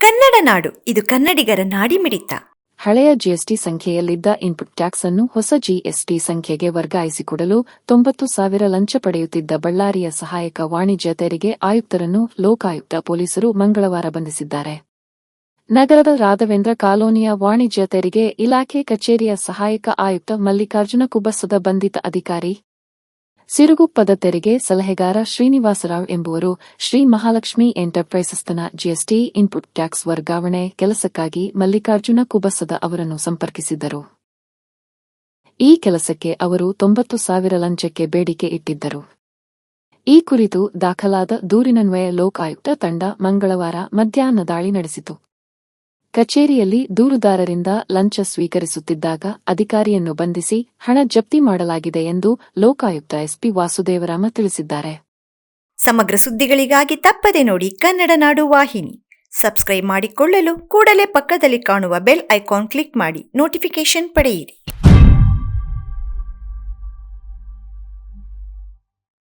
ಕನ್ನಡ ನಾಡು, ಇದು ಕನ್ನಡಿಗರ ನಾಡಿಮಿಡಿತ. ಹಳೆಯ ಜಿಎಸ್ಟಿ ಸಂಖ್ಯೆಯಲ್ಲಿದ್ದ ಇನ್ಪುಟ್ ಟ್ಯಾಕ್ಸ್ ಅನ್ನು ಹೊಸ ಜಿಎಸ್ಟಿ ಸಂಖ್ಯೆಗೆ ವರ್ಗಾಯಿಸಿಕೊಡಲು 90,000 ಲಂಚ ಪಡೆಯುತ್ತಿದ್ದ ಬಳ್ಳಾರಿಯ ಸಹಾಯಕ ವಾಣಿಜ್ಯ ತೆರಿಗೆ ಆಯುಕ್ತರನ್ನು ಲೋಕಾಯುಕ್ತ ಪೊಲೀಸರು ಮಂಗಳವಾರ ಬಂಧಿಸಿದ್ದಾರೆ. ನಗರದ ರಾಘವೇಂದ್ರ ಕಾಲೋನಿಯ ವಾಣಿಜ್ಯ ತೆರಿಗೆ ಇಲಾಖೆ ಕಚೇರಿಯ ಸಹಾಯಕ ಆಯುಕ್ತ ಮಲ್ಲಿಕಾರ್ಜುನ ಕುಬ್ಬಸದ ಬಂಧಿತ ಅಧಿಕಾರಿ ಸಿರುಗುಪ್ಪದ ತೆರಿಗೆ ಸಲಹೆಗಾರ ಶ್ರೀನಿವಾಸರಾವ್ ಎಂಬುವರು ಶ್ರೀ ಮಹಾಲಕ್ಷ್ಮಿ ಎಂಟರ್ಪ್ರೈಸಸ್ನ ಜಿಎಸ್ಟಿ ಇನ್ಪುಟ್ ಟ್ಯಾಕ್ಸ್ ವರ್ಗಾವಣೆ ಕೆಲಸಕ್ಕಾಗಿ ಮಲ್ಲಿಕಾರ್ಜುನ ಕುಬ್ಬಸದ ಅವರನ್ನು ಸಂಪರ್ಕಿಸಿದ್ದರು. ಈ ಕೆಲಸಕ್ಕೆ ಅವರು 90,000 ಲಂಚಕ್ಕೆ ಬೇಡಿಕೆ ಇಟ್ಟಿದ್ದರು. ಈ ಕುರಿತು ದಾಖಲಾದ ದೂರಿನನ್ವಯ ಲೋಕಾಯುಕ್ತ ತಂಡ ಮಂಗಳವಾರ ಮಧ್ಯಾಹ್ನ ದಾಳಿ ನಡೆಸಿತು. ಕಚೇರಿಯಲ್ಲಿ ದೂರುದಾರರಿಂದ ಲಂಚ ಸ್ವೀಕರಿಸುತ್ತಿದ್ದಾಗ ಅಧಿಕಾರಿಯನ್ನು ಬಂಧಿಸಿ ಹಣ ಜಪ್ತಿ ಮಾಡಲಾಗಿದೆ ಎಂದು ಲೋಕಾಯುಕ್ತ ಎಸ್ಪಿ ವಾಸುದೇವರಾಮ ತಿಳಿಸಿದ್ದಾರೆ. ಸಮಗ್ರ ಸುದ್ದಿಗಳಿಗಾಗಿ ತಪ್ಪದೆ ನೋಡಿ ಕನ್ನಡ ನಾಡು ವಾಹಿನಿ. ಸಬ್ಸ್ಕ್ರೈಬ್ ಮಾಡಿಕೊಳ್ಳಲು ಕೂಡಲೇ ಪಕ್ಕದಲ್ಲಿ ಕಾಣುವ ಬೆಲ್ ಐಕಾನ್ ಕ್ಲಿಕ್ ಮಾಡಿ ನೋಟಿಫಿಕೇಶನ್ ಪಡೆಯಿರಿ.